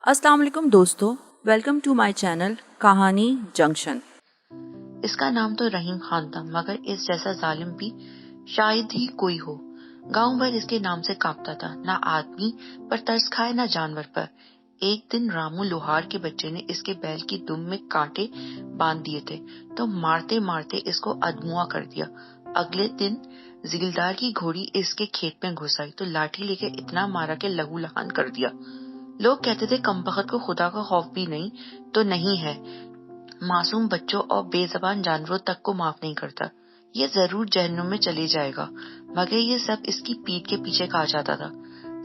अस्सलाम वालेकुम दोस्तों, वेलकम टू माय चैनल कहानी जंक्शन। इसका नाम तो रहीम खान था, मगर इस जैसा जालिम भी शायद ही कोई हो। गांव भर इसके नाम से कांपता था, ना आदमी पर तरस खाए ना जानवर पर। एक दिन रामू लोहार के बच्चे ने इसके बैल की दुम में कांटे बांध दिए थे, तो मारते मारते इसको अधमुआ कर दिया। अगले दिन जिगलदार की घोड़ी इसके खेत में घुस आई तो लाठी लेके इतना मारा कि लहू लहान कर दिया। लोग कहते थे कमबख्त को खुदा का खौफ भी नहीं तो नहीं है, मासूम बच्चों और बेजबान जानवरों तक को माफ नहीं करता। ये जरूर जहन्नुम में चले जाएगा। मगर ये सब इसकी पीठ के पीछे कहा जाता था।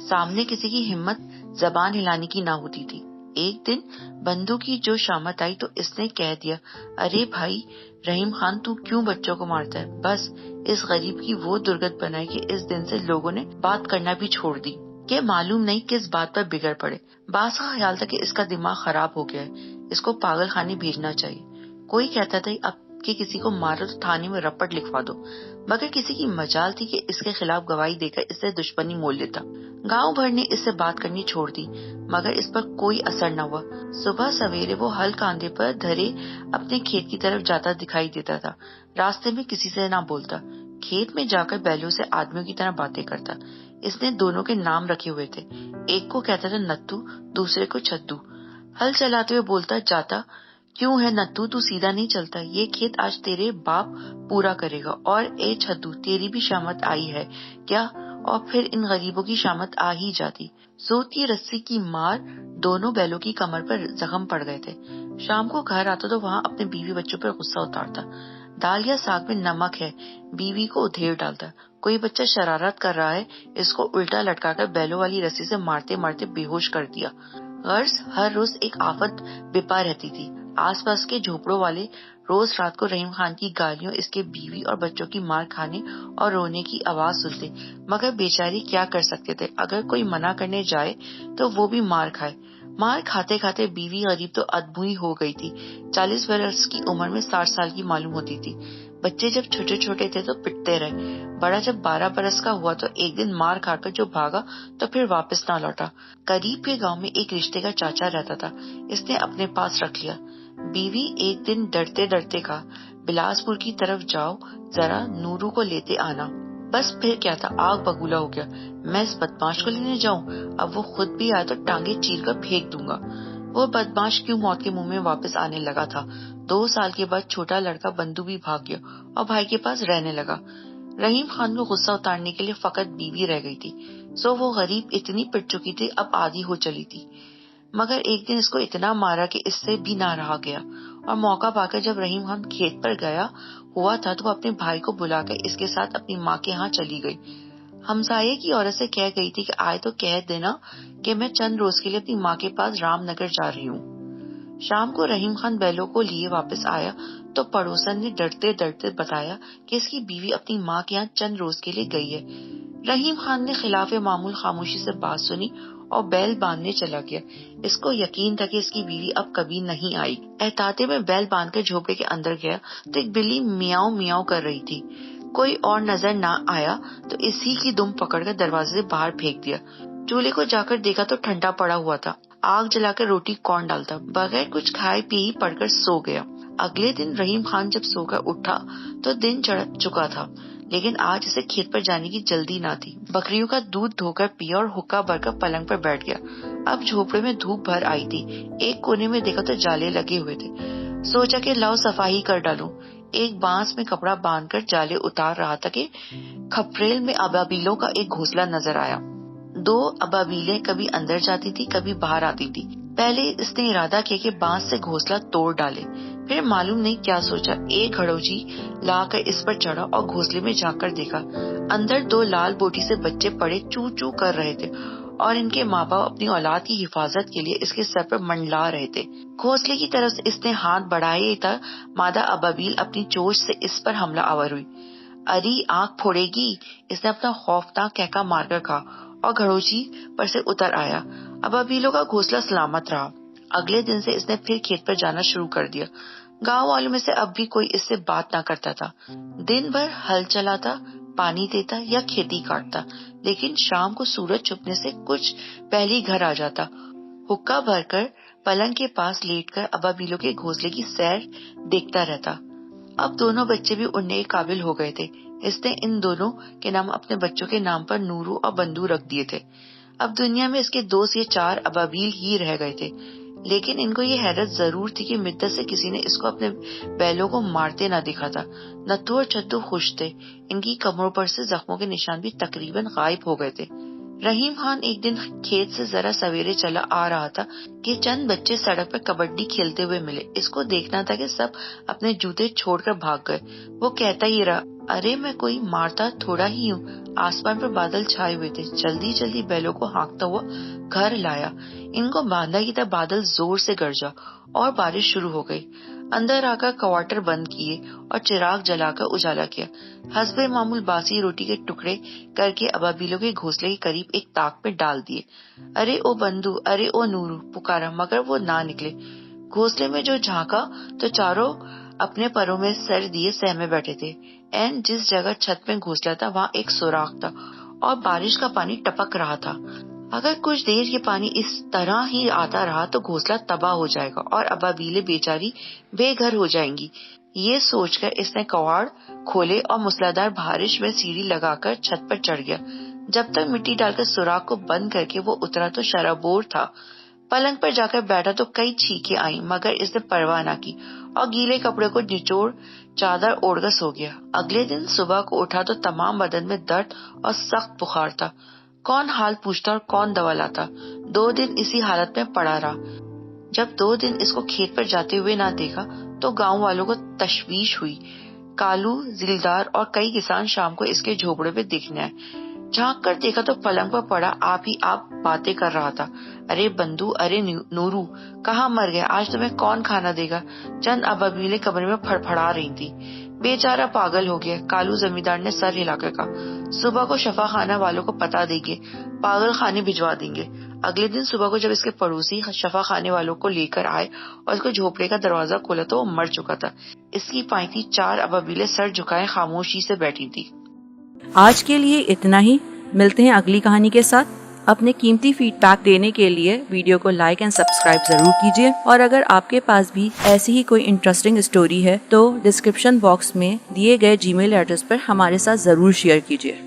सामने किसी की हिम्मत जबान हिलाने की ना होती थी। एक दिन बंधु की जो शामत आई तो इसने कह दिया, अरे भाई रहीम खान, तू क्यों बच्चों को मारता है? बस इस गरीब की वो दुर्गत बनाई कि इस दिन से लोगों ने बात करना भी छोड़ दी कि मालूम नहीं किस बात पर बिगड़ पड़े। बास का ख्याल था कि इसका दिमाग खराब हो गया है, इसको पागल खाने भेजना चाहिए। कोई कहता था अब कि किसी को मारो तो थाने में रपट लिखवा दो, मगर किसी की मजाल थी कि इसके खिलाफ गवाही देकर इससे दुश्मनी मोल लेता। गांव भर ने इससे बात करनी छोड़ दी, मगर इस पर कोई असर न हुआ। सुबह सवेरे वो हल कांधे पर धरे अपने खेत की तरफ जाता दिखाई देता था। रास्ते में किसी से ना बोलता, खेत में जाकर बैलों से आदमियों की तरह बातें करता। इसने दोनों के नाम रखे हुए थे, एक को कहता था नत्थू, दूसरे को छद्दू। हल चलाते हुए बोलता, जाता क्यों है नत्थू, तू सीधा नहीं चलता? ये खेत आज तेरे बाप पूरा करेगा। और ए छद्दू, तेरी भी शामत आई है क्या? और फिर इन गरीबों की शामत आ ही जाती। सूत की रस्सी की मार दोनों बैलों की कमर पर जख्म पड़ गए थे। शाम को घर आता तो वहाँ अपने बीवी बच्चों पर गुस्सा उतारता। दाल या साग में नमक है, बीवी को उधेड़ डालता। कोई बच्चा शरारत कर रहा है, इसको उल्टा लटकाकर बैलों वाली रस्सी से मारते मारते बेहोश कर दिया। गर्ज हर रोज एक आफत बिपा रहती थी। आसपास के झोपड़ों वाले रोज रात को रहीम खान की गालियों, इसके बीवी और बच्चों की मार खाने और रोने की आवाज सुनते, मगर बेचारी क्या कर सकते थे? अगर कोई मना करने जाए तो वो भी मार खाए। मार खाते खाते बीवी गरीब तो अधमुई हो गई थी। 40 बरस की उम्र में 60 साल की मालूम होती थी। बच्चे जब छोटे छोटे थे तो पिटते रहे। बड़ा जब 12 बरस का हुआ तो एक दिन मार खाकर जो भागा तो फिर वापस ना लौटा। करीब के गांव में एक रिश्ते का चाचा रहता था, इसने अपने पास रख लिया। बीवी एक दिन डरते डरते कहा, बिलासपुर की तरफ जाओ, जरा नूरू को लेते आना। बस फिर क्या था, आग बबूला हो गया। मैं इस बदमाश को लेने जाऊं? अब वो खुद भी आया तो टांगे चीर कर फेंक दूंगा। वो बदमाश क्यों मौत के मुंह में वापस आने लगा था। 2 साल के बाद छोटा लड़का बंधु भी भाग गया और भाई के पास रहने लगा। रहीम खान को गुस्सा उतारने के लिए फकत बीवी रह गई थी, सो वो गरीब इतनी पिट चुकी थी, अब आधी हो चली थी। मगर एक दिन इसको इतना मारा कि इससे भी ना रहा गया, और मौका पाकर जब रहीम खान खेत पर गया हुआ था तो वो अपने भाई को बुलाकर इसके साथ अपनी माँ के यहाँ चली गई। हमसाये की औरत से कह गई थी कि आए तो कह देना कि मैं चंद रोज के लिए अपनी माँ के पास रामनगर जा रही हूँ। शाम को रहीम खान बैलों को लिए वापस आया तो पड़ोसन ने डरते डरते बताया कि इसकी बीवी अपनी माँ के यहाँ चंद रोज के लिए गई है। रहीम खान ने खिलाफ मामूल खामोशी से बात सुनी और बैल बांधने चला गया। इसको यकीन था कि इसकी बीवी अब कभी नहीं आई। एहताते में बैल बांधकर झोपड़े के अंदर गया तो एक बिल्ली मियाओ मियाओ कर रही थी। कोई और नजर ना आया तो इसी की दुम पकड़कर दरवाजे से बाहर फेंक दिया। चूल्हे को जाकर देखा तो ठंडा पड़ा हुआ था। आग जलाकर रोटी कौन डालता? बगैर कुछ खाए पिए पड़कर सो गया। अगले दिन रहीम खान जब सोकर उठा तो दिन चढ़ चुका था, लेकिन आज इसे खेत पर जाने की जल्दी ना थी। बकरियों का दूध धोकर पिया और हुक्का भरकर पलंग पर बैठ गया। अब झोपड़े में धूप भर आई थी। एक कोने में देखा तो जाले लगे हुए थे। सोचा कि लाओ सफाई कर डालूं। एक बांस में कपड़ा बांधकर जाले उतार रहा था कि खपरेल में अबाबीलों का एक घोंसला नजर आया। 2 अबाबीलें कभी अंदर जाती थी, कभी बाहर आती थी। पहले इसने इरादा किया कि बांस से घोंसला तोड़ डाले, फिर मालूम नहीं क्या सोचा, एक घड़ौजी लाकर इस पर चढ़ा और घोंसले में झांककर देखा। अंदर 2 लाल बोटी से बच्चे पड़े चू चू कर रहे थे और इनके माँ बाप अपनी औलाद की हिफाजत के लिए इसके सर पर मंडला रहे थे। घोंसले की तरफ इसने हाथ बढ़ाया ही था, मादा अबाबील अपनी चोंच से इस पर हमला आवर हुई। अरी आंख फोड़ेगी, इसने अपना खौफनाक कहका मारकर कहा और घड़ौजी पर से उतर आया। अबाबीलों का घोंसला सलामत रहा। अगले दिन से इसने फिर खेत पर जाना शुरू कर दिया। गांव वालों में से अब भी कोई इससे बात ना करता था। दिन भर हल चलाता, पानी देता या खेती काटता, लेकिन शाम को सूरज छुपने से कुछ पहले ही घर आ जाता। हुक्का भरकर पलंग के पास लेटकर अबाबीलों के घोंसले की सैर देखता रहता। अब दोनों बच्चे भी उड़ने के काबिल हो गए थे। इसने इन दोनों के नाम अपने बच्चों के नाम पर नूरू और बंदू रख दिए थे। अब दुनिया में इसके 2 से 4 अबाबील ही रह गए थे, लेकिन इनको ये हैरत जरूर थी कि मिद्दत से किसी ने इसको अपने बैलों को मारते ना देखा था। नत्थू और चद्दू खुश थे। इनकी कमरों पर से जख्मों के निशान भी तकरीबन गायब हो गए थे। रहीम खान एक दिन खेत से जरा सवेरे चला आ रहा था कि चंद बच्चे सड़क पर कबड्डी खेलते हुए मिले। इसको देखना था कि सब अपने जूते छोड़कर भाग गए। वो कहता ही रहा, अरे मैं कोई मारता थोड़ा ही हूँ। आसमान पर बादल छाए हुए थे। जल्दी जल्दी बैलों को हाँकता हुआ घर लाया। इनको बांधा कि तब बादल जोर से गरजा और बारिश शुरू हो गई। अंदर आकर क्वार्टर बंद किए और चिराग जलाकर उजाला किया। हस्बे मामूल बासी रोटी के टुकड़े करके अबाबीलों के घोंसले के करीब एक ताक में डाल दिए। अरे ओ बंदू, अरे ओ नूरू पुकारा, मगर वो ना निकले। घोंसले में जो झांका तो चारों अपने परों में सर दिए सहमे बैठे थे। एन जिस जगह छत में घोंसला था वहाँ एक सुराख था और बारिश का पानी टपक रहा था। अगर कुछ देर ये पानी इस तरह ही आता रहा तो घोंसला तबाह हो जाएगा और अबाबीलें बेचारी बेघर हो जाएंगी। ये सोचकर इसने कवाड़ खोले और मूसलाधार बारिश में सीढ़ी लगाकर छत पर चढ़ गया। जब तक मिट्टी डालकर सुराख को बंद करके वो उतरा तो शराबोर था। पलंग पर जाकर बैठा तो कई छींकें आईं, मगर इसने परवाह न की और गीले कपड़े को निचोड़ चादर ओढ़कर सो गया। अगले दिन सुबह को उठा तो तमाम बदन में दर्द और सख्त बुखार था। कौन हाल पूछता और कौन दवा लाता। 2 दिन इसी हालत में पड़ा रहा। जब 2 दिन इसको खेत पर जाते हुए ना देखा तो गांव वालों को तशवीश हुई। कालू, जिलदार और कई किसान शाम को इसके झोपड़े पे देखने आए। झांक कर देखा तो पलंग पर पड़ा आप ही आप बातें कर रहा था। अरे बंदू, अरे नूरू, कहाँ मर गया? आज तुम्हें कौन खाना देगा? चंद अबाबीलें कमरे में फड़फड़ा रही थी। बेचारा पागल हो गया। कालू जमींदार ने सर हिलाकर कहा, सुबह को शफा खाना वालों को पता देंगे, पागल खाने भिजवा देंगे। अगले दिन सुबह को जब इसके पड़ोसी शफा खाने वालों को लेकर आए और इसको झोपड़े का दरवाजा खोला तो वो मर चुका था। इसकी पाइती 4 अबाबीलें सर झुकाए खामोशी से बैठी थी। आज के लिए इतना ही। मिलते हैं अगली कहानी के साथ। अपने कीमती फीडबैक देने के लिए वीडियो को लाइक एंड सब्सक्राइब जरूर कीजिए और अगर आपके पास भी ऐसी ही कोई इंटरेस्टिंग स्टोरी है तो डिस्क्रिप्शन बॉक्स में दिए गए जीमेल एड्रेस पर हमारे साथ जरूर शेयर कीजिए।